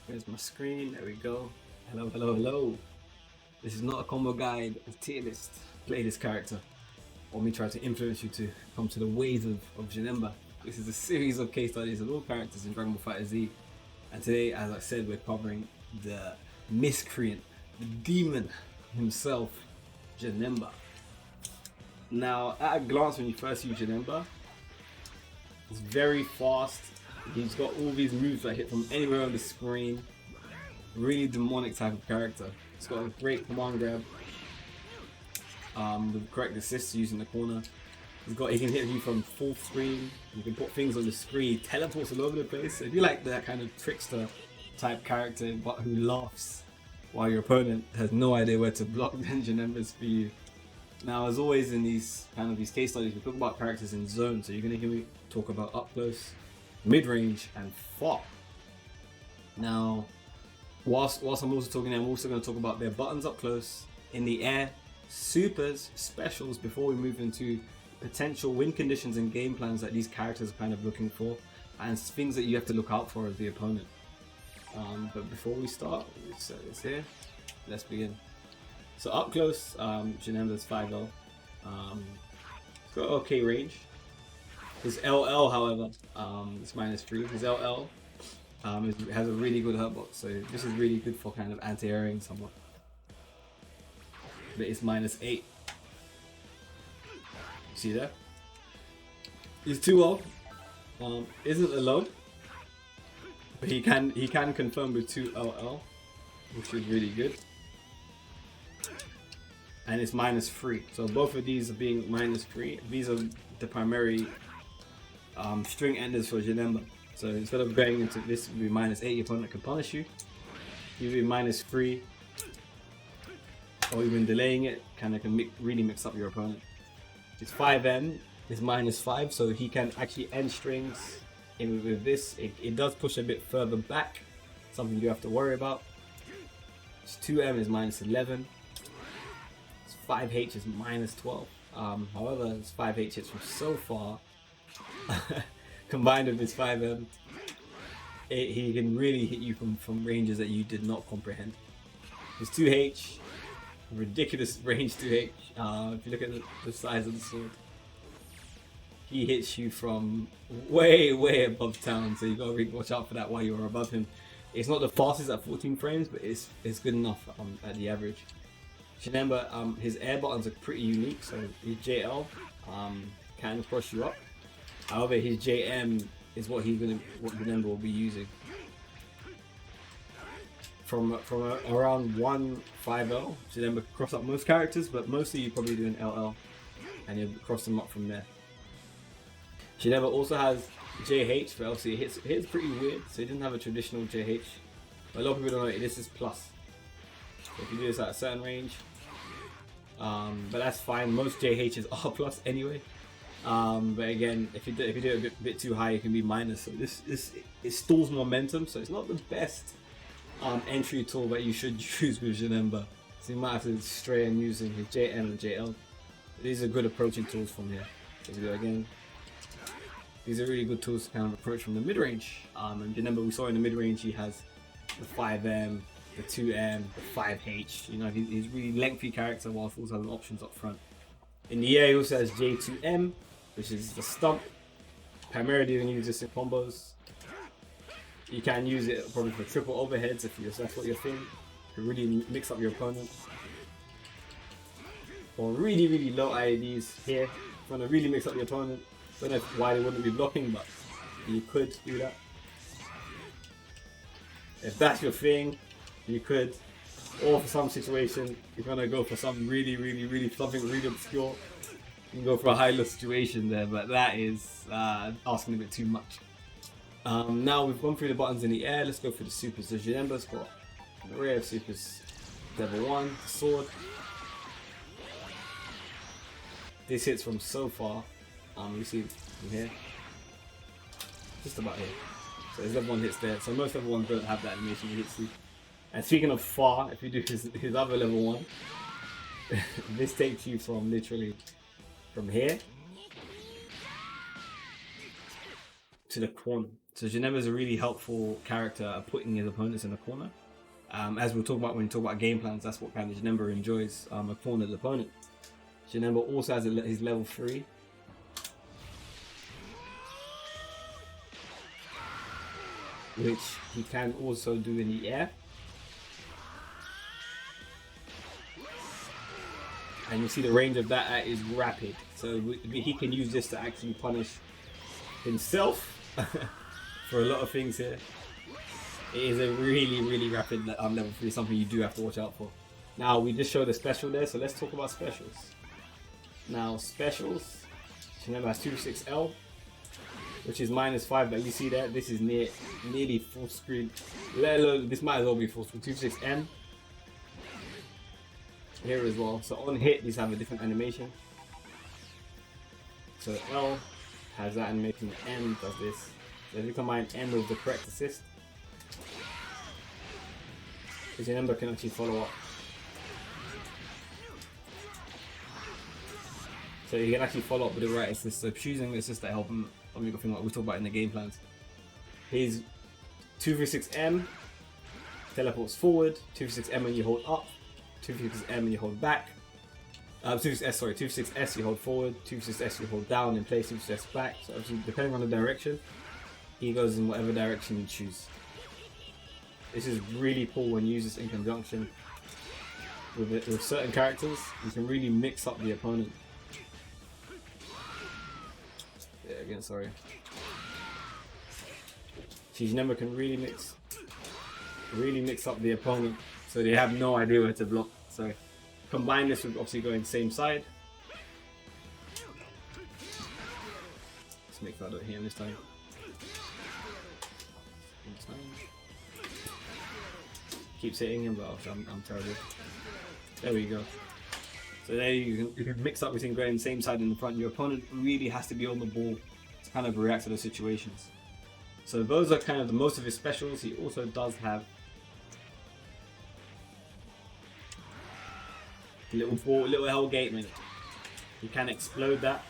Here's my screen. There we go. Hello, hello, hello. This is not a combo guide, a tier list. Play this character, or me try to influence you to come to the ways of Janemba. This is a series of case studies of all characters in Dragon Ball FighterZ. And today, as I said, we're covering the miscreant, the demon himself, Janemba. Now, at a glance, when you first use Janemba, he's very fast. He's got all these moves that hit from anywhere on the screen. Really demonic type of character. He's got a great command grab. The correct assist using the corner. He can hit you from full screen. You can put things on the screen. He teleports all over the place. So if you like that kind of trickster type character, but who laughs while your opponent has no idea where to block, then Janemba's for you. Now, as always in these case studies, we talk about characters in zones. So you're gonna hear me talk about up close, mid-range, and far. Now, whilst I'm also talking, I'm also going to talk about their buttons up close, in the air, supers, specials, before we move into potential win conditions and game plans that these characters are kind of looking for, and things that you have to look out for as the opponent. But before we start, let's set this here. Let's begin. So up close, Janemba's 5L. It's got okay range. His LL, however, is -3. His LL has a really good hurtbox, so this is really good for kind of anti-airing somewhat. But it's -8. See that? His 2L isn't alone, but he can confirm with 2LL, which is really good. And it's -3. So both of these are being -3. These are the primary string enders for Janemba. So instead of going into this would be -8, your opponent can punish you. You'd be -3, or even delaying it can really mix up your opponent. His 5M is -5, so he can actually end strings. And with this, it does push a bit further back, something you have to worry about. His 2M is -11. His 5H is -12. However, his 5H hits from so far. Combined with his 5M, he can really hit you from ranges that you did not comprehend. His 2H, ridiculous range 2H. If you look at the size of the sword, he hits you from way above town, so you gotta really watch out for that while you're above him. It's not the fastest at 14 frames, but it's good enough at the average. Janemba, his air buttons are pretty unique, so his JL can cross you up. However, his JM is what Janemba will be using. From around 1.5L, Janemba can cross up most characters, but mostly you probably do an LL, and you cross them up from there. Janemba also has JH for LC. It hits pretty weird, so he doesn't have a traditional JH. But a lot of people don't know this is plus. So if you do this at a certain range, but that's fine. Most JHs are plus anyway. But again, if you do it a bit too high, it can be minus. So it stalls momentum, so it's not the best entry tool that you should use with Janemba. So you might have to stray and using his JM and JL. These are good approaching tools from here. So if you do it again, these are really good tools to kind of approach from the mid range. And Janemba, we saw in the mid range, he has the 5M, the 2M, the 5H. You know, he's really lengthy character whilst also having options up front. In the air, he also has J2M, which is the stump. Primarily, you can use this in combos. You can use it probably for triple overheads if that's what you're thinking, to really mix up your opponent. Or really low IADs here, if you want to really mix up your opponent. Don't know why they wouldn't be blocking, but you could do that. If that's your thing, you could. Or for some situation, you're gonna go for something really something really obscure. You can go for a high-low situation there, but that is asking a bit too much. Now we've gone through the buttons in the air. Let's go through the supers. So Janemba's got an array of supers. Level 1, sword. This hits from so far. You see from here, just about here. So his level 1 hits there. So most level 1s don't have that animation. He hits you. And speaking of far, if you do his other level 1, this takes you from literally from here to the corner. So Janemba is a really helpful character at putting his opponents in the corner. As we'll talk about when we talk about game plans, that's what kind of Janemba enjoys, a cornered opponent. Janemba also has his level 3. Which he can also do in the air. And you see the range of that is rapid. So he can use this to actually punish himself for a lot of things here. It is a really rapid level 3, something you do have to watch out for. Now, we just showed a special there, so let's talk about specials. Now, specials, Janemba has 2-6L, which is -5, but you see that this is nearly full screen. This might as well be full screen. 2-6M here as well. So on hit, these have a different animation. So L has that animation, M does this. So if you combine M with the correct assist, your number can actually follow up. So you can actually follow up with the right assist. So choosing the assist that help him, we talk about in the game plans. His 2-6M teleports forward, 2-6M when you hold up, 2-6M when you hold back. 2-6S you hold forward, 2-6S you hold down and place 2-6S back. So obviously depending on the direction, he goes in whatever direction you choose. This is really cool when you use this in conjunction with certain characters. You can really mix up the opponent. Yeah, again, sorry. Janemba can really mix up the opponent, so they have no idea where to block. So combine this with obviously going same side. Let's make that here this time. Keeps hitting him, but I'm terrible. There we go. So there you can mix up between going same side in the front. Your opponent really has to be on the ball to kind of react to those situations. So those are kind of the most of his specials. He also does have little Hellgate minute. He can explode that.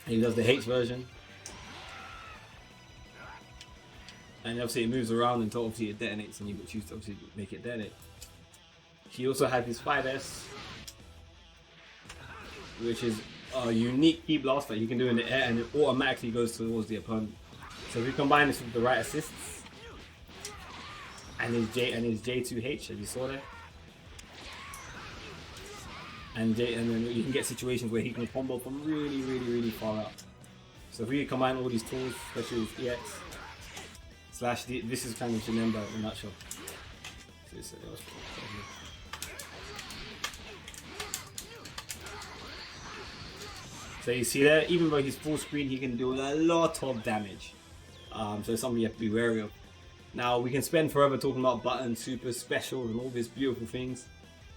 He does the H version. And obviously it moves around until obviously it detonates and you choose to obviously make it detonate. He also has his 5S, which is a unique key blast that you can do in the air and it automatically goes towards the opponent. So if you combine this with the right assists and his J2H, as you saw there, and then you can get situations where he can combo from really far out. So if we combine all these tools, especially with EX, this is kind of Janemba in a nutshell. So you see there, even though he's full screen, he can do a lot of damage. So it's something you have to be wary of. Now we can spend forever talking about buttons, super specials, and all these beautiful things,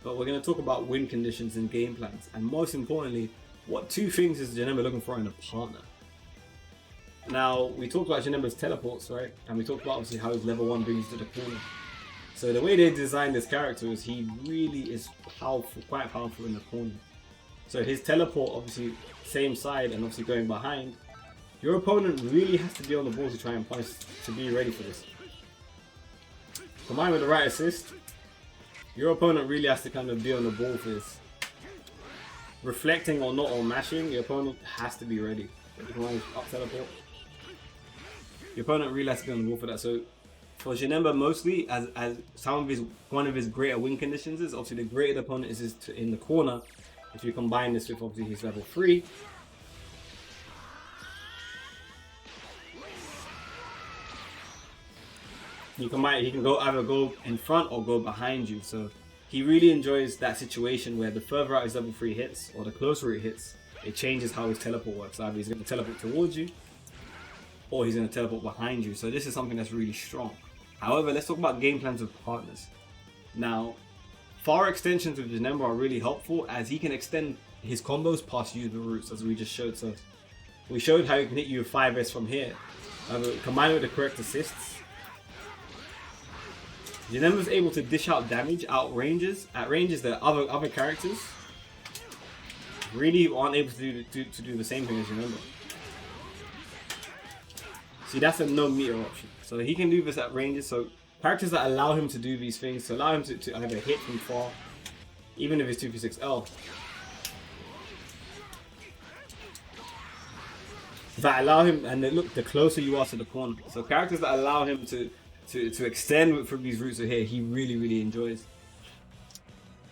but we're going to talk about win conditions and game plans, and most importantly, what 2 things is Janemba looking for in a partner. Now, we talked about Janemba's teleports, right? And we talked about obviously how his level 1 brings you to the corner. So the way they designed this character is he really is powerful, quite powerful in the corner. So his teleport, obviously, same side and obviously going behind. Your opponent really has to be on the ball to try and punish, to be ready for this. Combined with the right assist, your opponent really has to kind of be on the ball for this. Reflecting or not or mashing, your opponent has to be ready. If you want to up teleport, your opponent really has to be on the ball for that. So for Janemba, mostly as one of his greater win conditions is obviously the greater the opponent is in the corner. If you combine this with obviously his level 3, he can either go in front or go behind you. So he really enjoys that situation where the further out his level 3 hits or the closer it hits, it changes how his teleport works. Either he's going to teleport towards you or he's going to teleport behind you. So this is something that's really strong. However, let's talk about game plans with partners. Now, far extensions with Janemba are really helpful as he can extend his combos past you the routes, as we just showed. So we showed how he can hit you with 5S from here. Combined with the correct assists, Janemba is able to dish out damage at ranges that other characters really aren't able to do the same thing as Janemba. See, that's a no meter option. So he can do this at ranges. So characters that allow him to do these things, to allow him to either hit from far, even if it's 2v6L. That allow him, and look, the closer you are to the corner. So characters that allow him to extend from these routes here, he really enjoys.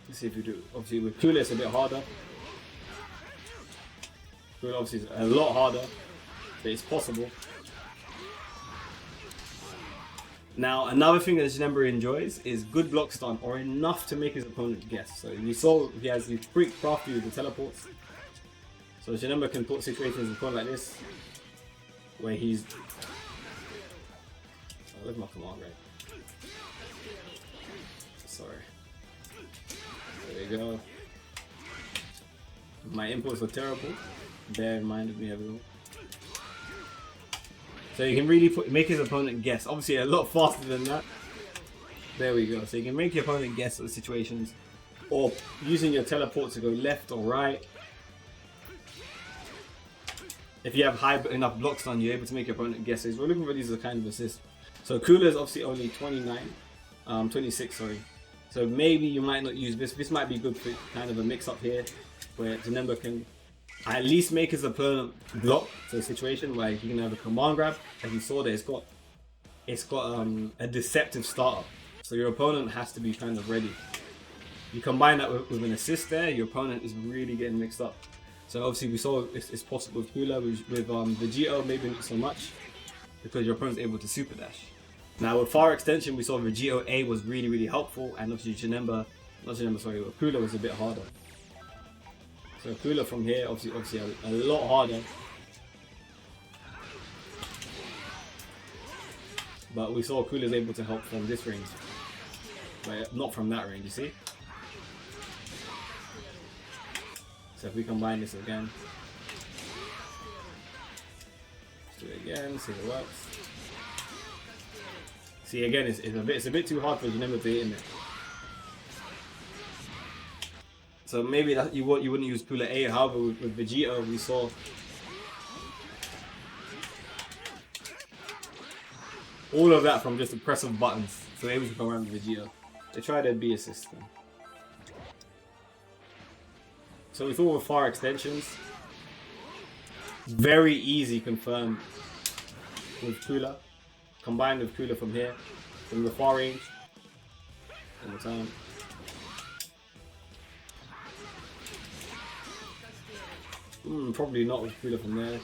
Let's see if we do. Obviously with Kula it's a bit harder. Kula obviously is a lot harder, but it's possible. Now another thing that Janemba enjoys is good block stun, or enough to make his opponent guess. So we saw he has these pretty crafty with the teleports. So Janemba can put situations in front like this, where he's... Oh, where's my command right? Sorry. There we go. My inputs are terrible. Bear in mind with me, everyone. So you can really make his opponent guess. Obviously a lot faster than that. There we go. So you can make your opponent guess the situations, or using your teleport to go left or right. If you have high enough block stun, you're able to make your opponent guesses. We're looking for these as a kind of assist. So Kula is obviously only 26, sorry. So maybe you might not use this. This might be good for kind of a mix-up here, where Janemba can at least make his opponent block to a situation where he can have a command grab. As you saw there, it's got a deceptive startup. So your opponent has to be kind of ready. You combine that with an assist there, your opponent is really getting mixed up. So obviously we saw it's possible with Kula, with Vegito maybe not so much, because your opponent's able to super dash. Now with far extension we saw Vegito A was really helpful, and obviously Kula was a bit harder. So Kula from here obviously a lot harder. But we saw Kula's able to help from this range, but not from that range, you see? So if we combine this again, let's do it again, see if it works. See again, it's a bit too hard for Janemba to hit in there. So maybe that you wouldn't use Kula A. However, with Vegito we saw all of that from just a press of buttons. So able to come around with Vegito. They try their B assist. So we thought with far extensions, very easy confirmed with Kula, combined with Kula from here, from the far range, in the time. Probably not with Kula from there.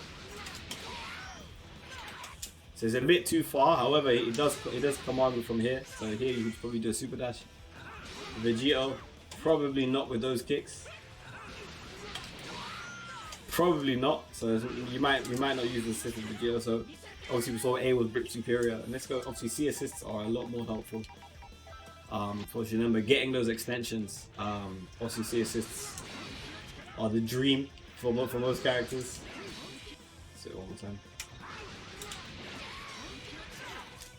So it's a bit too far, however it does command from here, so here you could probably do a super dash. Vegito, probably not with those kicks. Probably not. So you might not use the assist of Vegito. So obviously we saw A was grip superior, and let's go. Obviously C assists are a lot more helpful for Janemba getting those extensions. Obviously C assists are the dream for most characters. Let's do it one more time.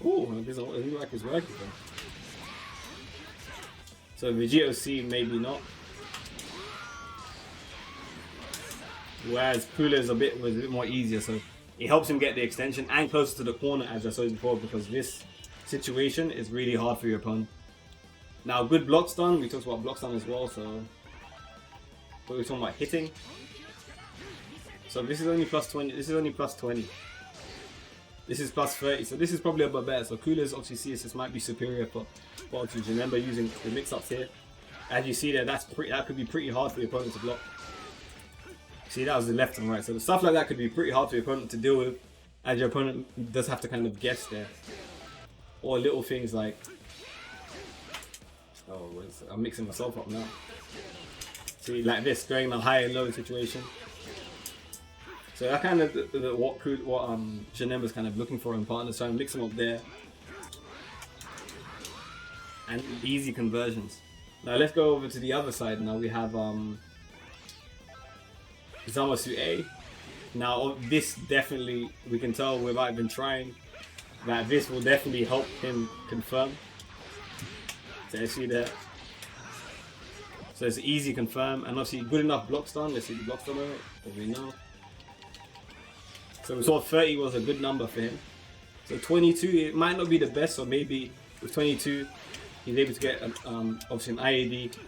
Ooh, it doesn't look like it's working though. So Vegito C maybe not. Whereas Kula was a bit more easier, so it helps him get the extension and closer to the corner, as I saw before, because this situation is really hard for your opponent. Now, good block stun, we talked about block stun as well, so but we're talking about hitting. So this is only plus 20, this is only plus 20. This is plus 30, so this is probably a bit better. So Kula's obviously CSS might be superior for Janemba using the mix-ups here. As you see there, that could be pretty hard for your opponent to block. See, that was the left and right. So the stuff like that could be pretty hard for your opponent to deal with, as your opponent does have to kind of guess there. Or little things like, I'm mixing myself up now. See, like this, going in a high and low situation. So that kind of what Janemba's kind of looking for in partners, trying to mix them up there. And easy conversions. Now let's go over to the other side. Now we have Zamasu A. Now this definitely, we can tell without even trying, that this will definitely help him confirm. So you see that. So it's easy confirm, and obviously good enough block stun. Let's see the block stun on it, as we know. So we saw 30 was a good number for him. So 22, it might not be the best, or maybe with 22, he's able to get obviously an IAD,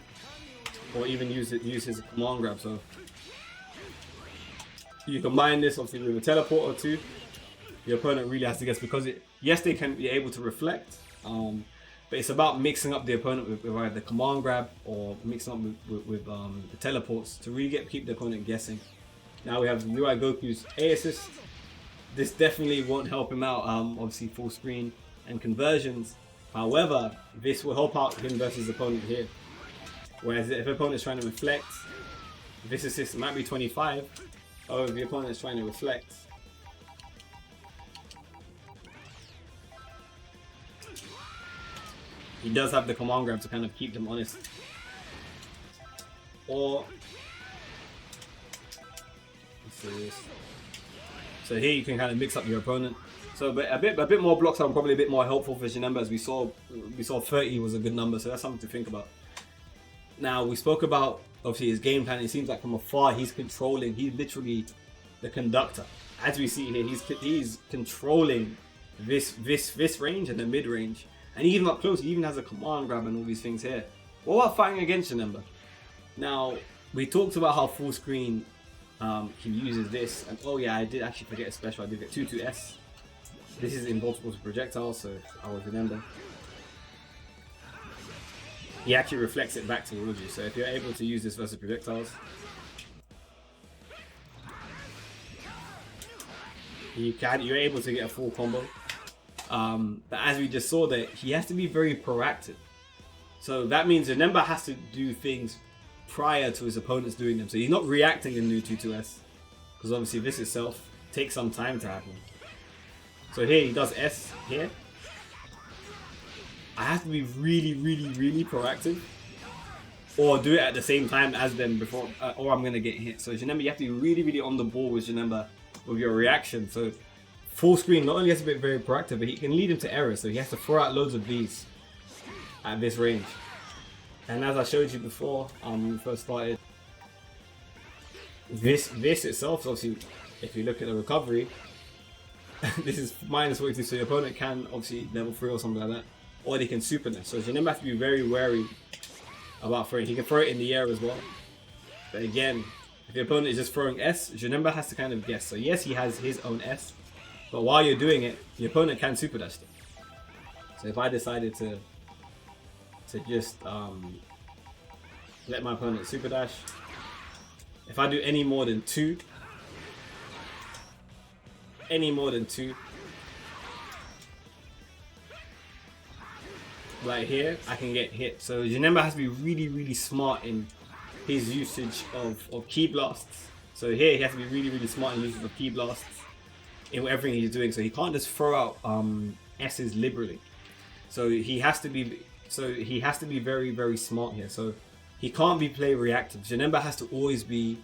or even use his command grab. So you combine this obviously with a teleport or two. Your opponent really has to guess, because yes, they can be able to reflect, but it's about mixing up the opponent with either the command grab or mixing up with the teleports to really keep the opponent guessing. Now we have UI Goku's A assist. This definitely won't help him out, obviously full screen and conversions. However, this will help out him versus the opponent here. Whereas if the opponent is trying to reflect, this assist might be 25, or if the opponent is trying to reflect, he does have the command grab to kind of keep them honest. Or, let's see this. So here you can kind of mix up your opponent. So but a bit more blocks are probably a bit more helpful for Janemba, as we saw 30 was a good number, so that's something to think about. Now we spoke about obviously his game plan. It seems like from afar he's controlling. He's literally the conductor. As we see here, he's controlling this range and the mid range, and even up close, he even has a command grab and all these things here. What about fighting against Janemba? Now we talked about how full screen he uses this, and oh yeah, I did actually forget a special. I did get 2-2S. This is invulnerable to projectiles, so I will remember. He actually reflects it back towards you, so if you're able to use this versus projectiles, you're able to get a full combo. But as we just saw, that he has to be very proactive. So that means Janemba has to do things prior to his opponents doing them. So he's not reacting in new 2-2S, because obviously this itself takes some time to happen. So here he does S here. I have to be really proactive, or do it at the same time as them before, or I'm gonna get hit. So Janemba, you have to be really on the ball with Janemba with your reaction. So full screen not only has to be very proactive, but he can lead him to errors. So he has to throw out loads of these at this range. And as I showed you before, when we first started, this itself, obviously, if you look at the recovery, this is -42, so your opponent can obviously level 3 or something like that, or they can super nest. So Janemba has to be very wary about throwing. He can throw it in the air as well, but again, if the opponent is just throwing S, Janemba has to kind of guess. So yes, he has his own S, but while you're doing it, the opponent can super dash it. So if I decided to just let my opponent super dash, if I do any more than two, right here, I can get hit. So Janemba has to be really smart in his usage of key blasts. So here he has to be really smart in usage of key blasts in everything he's doing. So he can't just throw out S's liberally. So he has to be very smart here. So he can't be play reactive. Janemba has to always be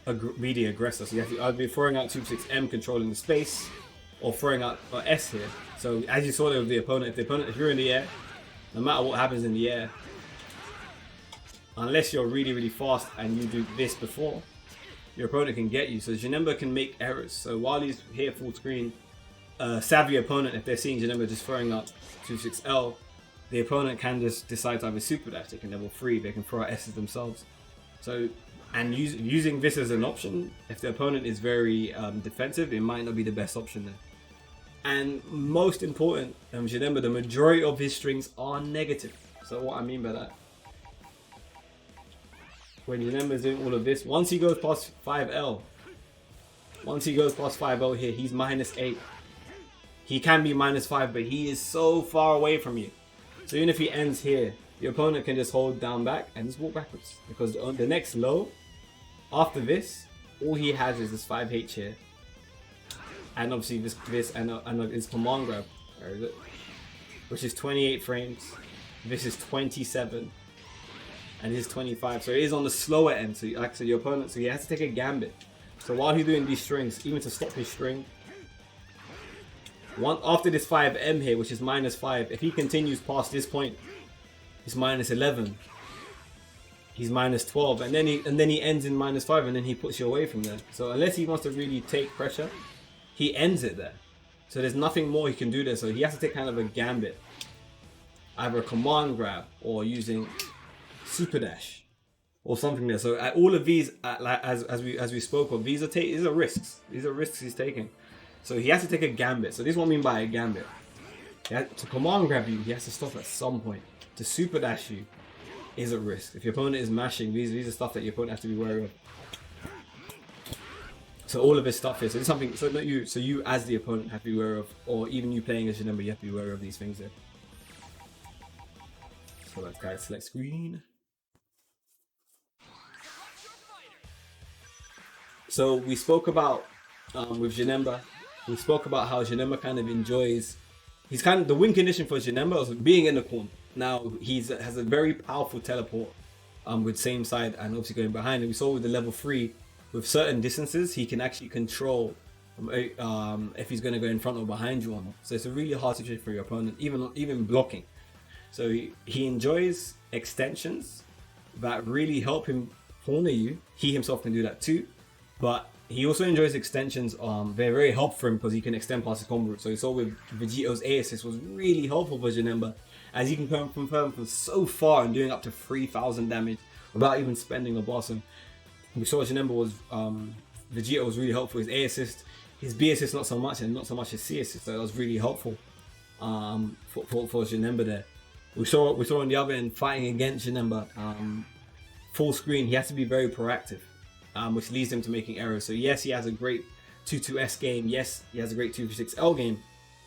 really aggressive. So you have to either be throwing out 2-6M controlling the space, or throwing out S here. So as you saw there with the opponent, if you're in the air, no matter what happens in the air, unless you're really fast and you do this before, your opponent can get you. So Janemba can make errors. So while he's here full screen, savvy opponent, if they're seeing Janemba just throwing out 2-6L, the opponent can just decide to have a super dash. They can level 3, they can throw out S's themselves. So, and using this as an option, if the opponent is very defensive, it might not be the best option there. And most important, Janemba, the majority of his strings are negative. So what I mean by that, when Janemba is doing all of this, once he goes past 5L, here, he's -8. He can be -5, but he is so far away from you. So even if he ends here, your opponent can just hold down back and just walk backwards, because the next low after this, all he has is this 5H here, and obviously this and his command grab. Where is it? Which is 28 frames. This is 27, and his 25. So it is on the slower end. So actually your opponent, so he has to take a gambit. So while he's doing these strings, even to stop his string, after this 5M here, which is -5, if he continues past this point, it's -11. he's -12, and then he ends in -5, and then he puts you away from there. So unless he wants to really take pressure, he ends it there. So there's nothing more he can do there. So he has to take kind of a gambit, either a command grab or using super dash or something there. So all of these, as we spoke of, these are risks. These are risks he's taking. So he has to take a gambit. So this is what I mean by a gambit. To command grab you, he has to stop at some point. To super dash you is a risk. If your opponent is mashing, these are stuff that your opponent has to be wary of. So all of this stuff here. So it's something. So not you. So you as the opponent have to be wary of, or even you playing as Janemba, you have to be wary of these things there. So let's guys select screen. So we spoke about with Janemba. We spoke about how Janemba kind of enjoys. He's kind of the win condition for Janemba is being in the corner. Now has a very powerful teleport with same side and obviously going behind. And we saw with the level 3, with certain distances, he can actually control if he's going to go in front or behind you or not. So it's a really hard situation for your opponent, even blocking. So he enjoys extensions that really help him corner you. He himself can do that too, but he also enjoys extensions. They're very helpful for him because he can extend past his combo route. So you saw with Vegito's A assist was really helpful for Janemba, as he can come from so far and doing up to 3,000 damage without even spending a boss. And we saw Janemba was Vegito was really helpful. His A assist, his B assist not so much, and not so much his C assist. So that was really helpful for Janemba there. We saw on the other end fighting against Janemba, full screen. He has to be very proactive, which leads him to making errors. So yes, he has a great 2-2S game. Yes, he has a great 2-6L game,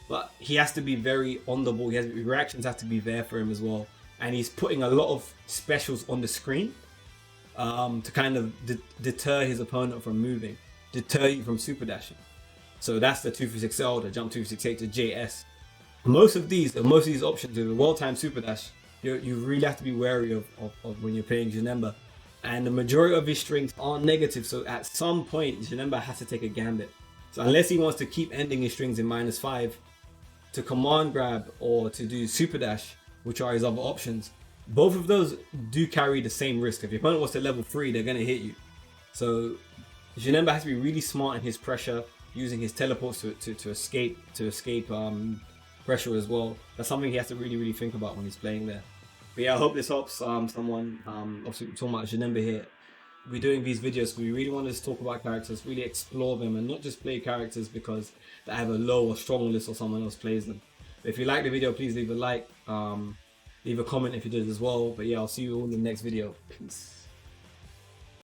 but he has to be very on the ball. Reactions have to be there for him as well, and he's putting a lot of specials on the screen to kind of deter his opponent from moving, deter you from super dashing. So that's the 2-6L, the jump 2-6-8 to JS. Most of these options with a well-timed super dash, you really have to be wary of when you're playing Janemba. And the majority of his strings are negative, so at some point Janemba has to take a gambit. So unless he wants to keep ending his strings in -5 to command grab or to do super dash, which are his other options, both of those do carry the same risk. If your opponent was to level 3, they're going to hit you. So Janemba has to be really smart in his pressure, using his teleports to escape pressure as well. That's something he has to really think about when he's playing there. But yeah, I hope this helps someone. Obviously we're talking about Janemba here. We're doing these videos, we really want to talk about characters, really explore them, and not just play characters because they have a low or strong list or someone else plays them. But if you like the video, please leave a like, leave a comment if you did as well. But yeah, I'll see you all in the next video. Peace.